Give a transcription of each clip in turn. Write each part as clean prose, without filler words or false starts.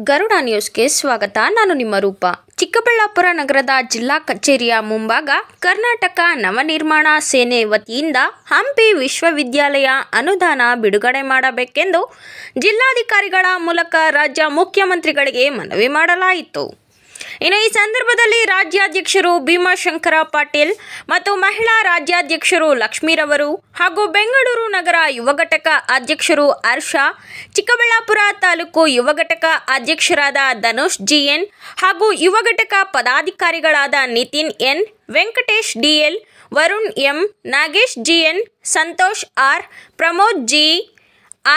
ಗರುಡ ನ್ಯೂಸ್ಗೆ ಸ್ವಾಗತ. ನಾನು ನಿಮ್ಮ ರೂಪ. ಚಿಕ್ಕಬಳ್ಳಾಪುರ ನಗರದ ಜಿಲ್ಲಾ ಕಚೇರಿಯ ಮುಂಭಾಗ ಕರ್ನಾಟಕ ನವನಿರ್ಮಾಣ ಸೇನೆ ವತಿಯಿಂದ ಹಂಪಿ ವಿಶ್ವವಿದ್ಯಾಲಯ ಅನುದಾನ ಬಿಡುಗಡೆ ಮಾಡಬೇಕೆಂದು ಜಿಲ್ಲಾಧಿಕಾರಿಗಳ ಮೂಲಕ ರಾಜ್ಯ ಮುಖ್ಯಮಂತ್ರಿಗಳಿಗೆ ಮನವಿ ಮಾಡಲಾಯಿತು. ಇನ್ನು ಈ ಸಂದರ್ಭದಲ್ಲಿ ರಾಜ್ಯಾಧ್ಯಕ್ಷರು ಭೀಮಾಶಂಕರ ಪಾಟೀಲ್ ಮತ್ತು ಮಹಿಳಾ ರಾಜ್ಯಾಧ್ಯಕ್ಷರು ಲಕ್ಷ್ಮೀರವರು ಹಾಗೂ ಬೆಂಗಳೂರು ನಗರ ಯುವ ಘಟಕ ಅಧ್ಯಕ್ಷರು ಹರ್ಷ, ಚಿಕ್ಕಬಳ್ಳಾಪುರ ತಾಲೂಕು ಯುವ ಘಟಕ ಅಧ್ಯಕ್ಷರಾದ ಧನುಷ್ ಜಿಎನ್ ಹಾಗೂ ಯುವ ಘಟಕ ಪದಾಧಿಕಾರಿಗಳಾದ Nitin N, Venkatesh DL, Varun M, Nagesh GN, Santosh R, Pramod G,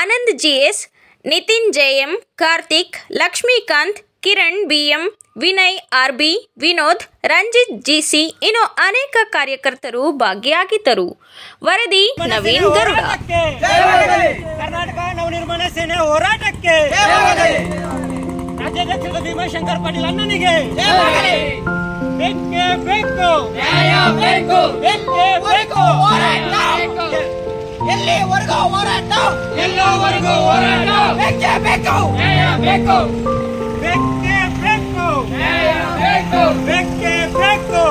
Anand GS, Nitin JM, Karthik, Lakshmikant, Kiran BM, Vinay RB, Vinod, Ranjith GC ಇನ್ನು ಅನೇಕ ಕಾರ್ಯಕರ್ತರು ಭಾಗಿಯಾಗಿದ್ದರು. ವರದಿ ನವೀನ್ ಗರುಡ. ಕರ್ನಾಟಕ ನವನಿರ್ಮಾಣ ಸೇನೆ ಹೋರಾಟಕ್ಕೆ ರಾಜ್ಯಾಧ್ಯಕ್ಷ ಭೀಮಾಶಂಕರ ಪಾಟೀಲ್ ಅಣ್ಣನಿಗೆ ಬೇಕೇ ಬೇಕು, ಬೇಕೇ ಬೇಕು. ಎಲ್ಲಿವರೆಗೂ ಹೋರಾಟ, ಎಲ್ಲವರೆಗೂ ಹೋರಾಟ, ಬೇಕೇ ಬೇಕು, ಬೇಕು, ಬೇಕೇ ಬೇಕು, ಬೇಕೇ ಬೇಕು,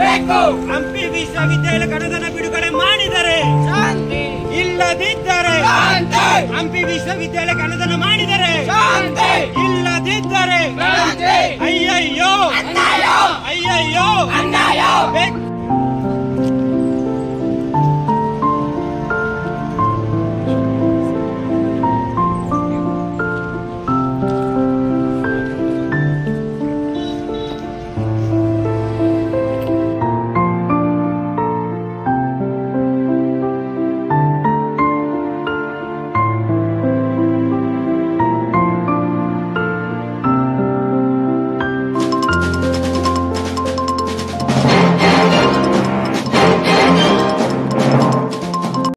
ಬೇಕು. ಹಂಪಿ ವಿಶ್ವವಿದ್ಯಾಲಯ ಅನುದಾನ ಬಿಡುಗಡೆ ಮಾಡಿದರೆ ಇಲ್ಲದಿದ್ದರೆ, ಹಂಪಿ ವಿಶ್ವವಿದ್ಯಾಲಯಕ್ಕೆ ಅನುದಾನ ಮಾಡಿದರೆ ಇಲ್ಲದಿದ್ದರೆ ಅಯ್ಯಯ್ಯೋ, ಅಯ್ಯಯ್ಯೋ.